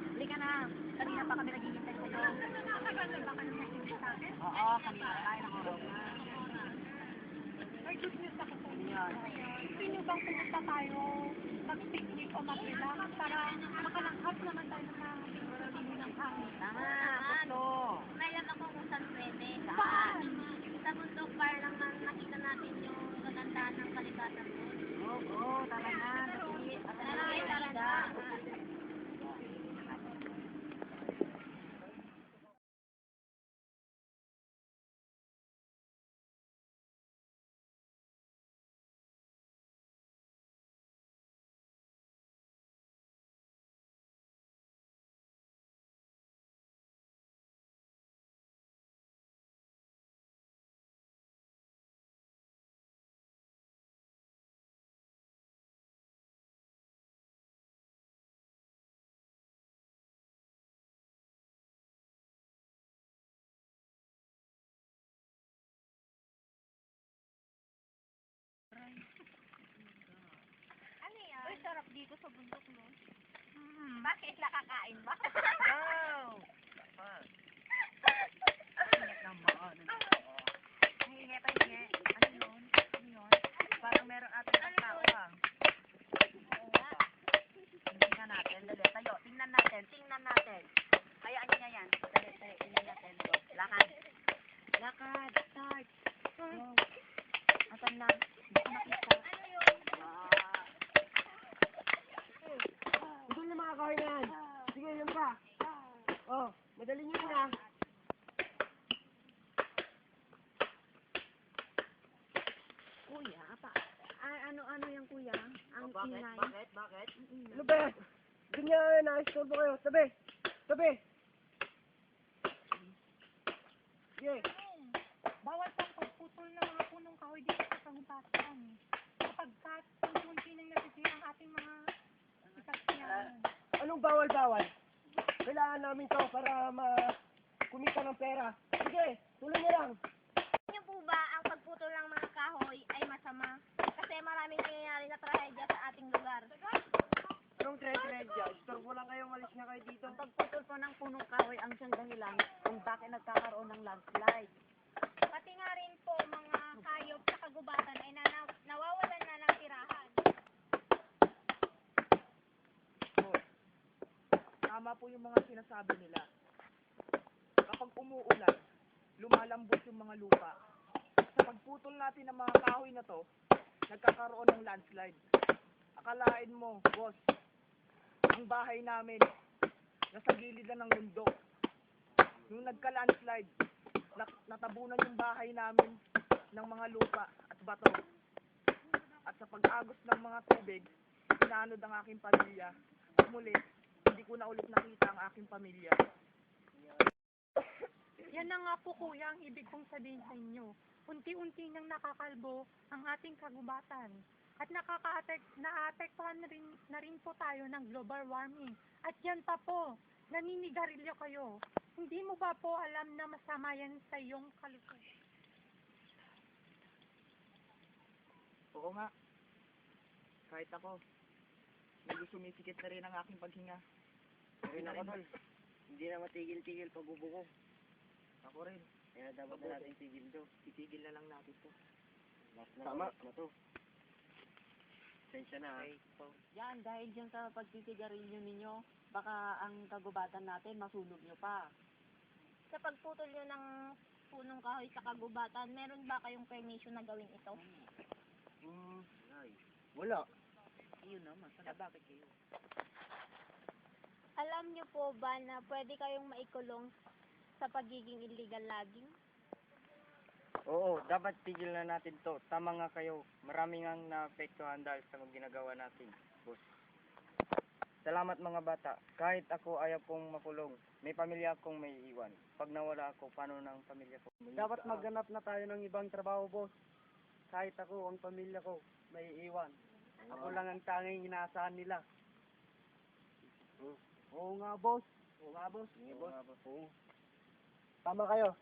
halika na. Kanina pa kami naghihintay sa'yo. Nakatagal na ba kayo naghihintay sa akin? Oo, kanina tayo nakaraw na. May good news ako sa inyo. Gusto niyo bang pumunta tayo mag-picnic o mag-relax para makalanghap naman tayo ng mga pinili ng hangin? Tama, gusto. May alam ako kung saan pwede. Saan? Sa bundok para lang makita natin yung kagandahan ng kalikasan mo. Oo, tara na. Tara na. Ano yan? Uy, sarap dito sa bundok, no? Bakit? Nakakain ba? Wow! Ingat naman. Hingi pa hingi. Ano yun? Ano yun? Parang meron ating tao ah. Oo nga. Tingnan natin. Dali, tayo. Tingnan natin. Hayaan niya yan. Dali, tingnan natin. Lakad. Start. Go. Asan na? Hindi ko nakita. Ano yun? Doon na mga kahoy na yan. Sige, yun pa. Oh, madali nyo yun ah. Kuya, ano yung kuya? Ang ingay. Bakit? Ano ba? Ganyan, na-istorbo kayo. Tabi. Sige. Bawal pang pagputol ng mga punong kahoy dito sa kagubatan. Sapagkat unti-unti nang nasisira ang ating mga sasakyan. Anong bawal-bawal? Kailangan namin to para kumita ng pera. Sige, tuloy niyo lang. Niyo po ba ang pagputol ng mga kahoy ay masama? Kasi maraming nangyayari na trahedya sa ating lugar. Anong trend-trendya? Istorbo lang kayo, malis na kayo dito. Ang pagputol po ng punong kahoy ang siyang dahilan kung bakit nagkakaroon ng landslide. Pati nga rin po mga hayop sa kagubatan ay nawawalan na ng tirahan. Tama po yung mga sinasabi nila. Kapag umuulan, lumalambot yung mga lupa. Sa pagputol natin ng mga kahoy na to, nagkakaroon ng landslide. Akalain mo, boss, ang bahay namin, nasa gilid na ng bundok. Yung nagka-landslide, natabunan yung bahay namin ng mga lupa at bato. At sa pag-agos ng mga tubig, pinanod ang aking pamilya. At muli, hindi ko na ulit nakita ang aking pamilya. Yan na nga po kuya ang ibig kong sabihin sa inyo. Unti-unti nang nakakalbo ang ating kagubatan. At naapektuhan na rin po tayo ng global warming. At yan pa po, naninigarilyo kayo. Hindi mo ba po alam na masama yan sa iyong kalusugan? Oo nga. Kahit ako, medyo sumisikip na rin ang aking paghinga. Okay na ako, tol. Hindi na matigil-tigil pagbubuko. Ako rin. Kaya dapat na natin tigil to. Itigil na lang natin to. Tama na to. Sensya na ha. Okay, so, Yan, dahil dyan sa pagtitigarilyo ninyo, baka ang kagubatan natin masunog nyo pa. Sa pagputol nyo ng punong kahoy sa kagubatan, meron ba kayong permission na gawin ito? Wala. yun naman. Sana bakit kayo? Alam nyo po ba na pwede kayong maikulong sa pagiging illegal logging? Oo, dapat tigil na natin to. Tama nga kayo. Maraming ang naapektuhan dahil sa ginagawa natin, boss. Salamat mga bata. Kahit ako ayaw kong makulong, may pamilya akong may iwan. Pag nawala ako, paano ng pamilya ko? Dapat maghanap na tayo ng ibang trabaho, boss. Kahit ako, ang pamilya ko, may iwan. Ako lang ang tanging inaasahan nila. Oo nga, boss. Oo nga, boss. Oo. Tama kayo.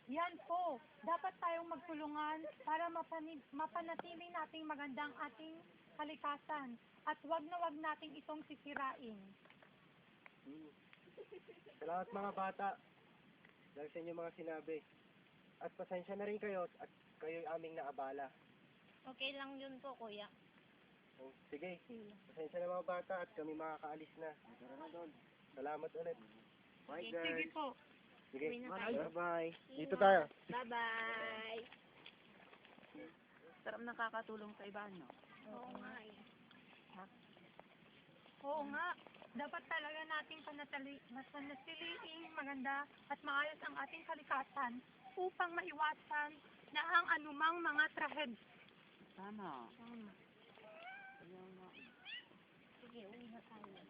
Yan po, dapat tayong magtulungan para mapanatili nating magandang ating kalikasan at wag na wag nating itong sisirain. Salamat mga bata dahil sa inyong mga sinabi. At pasensya na rin kayo at kayo'y aming naabala. Okay lang yun po, kuya. Sige, pasensya na mga bata at kami makakaalis na. Salamat ulit. Bye Sige po. Sige, Uwi na tayo. bye-bye. Dito tayo. Bye-bye. Sarap nakakatulong sa iba, no? Oo nga eh. Oo nga, dapat talaga nating panatiliing maganda at maayos ang ating kalikasan upang maiwasan na ang anumang mga trahedya. Tama. Sige, uwi na tayo.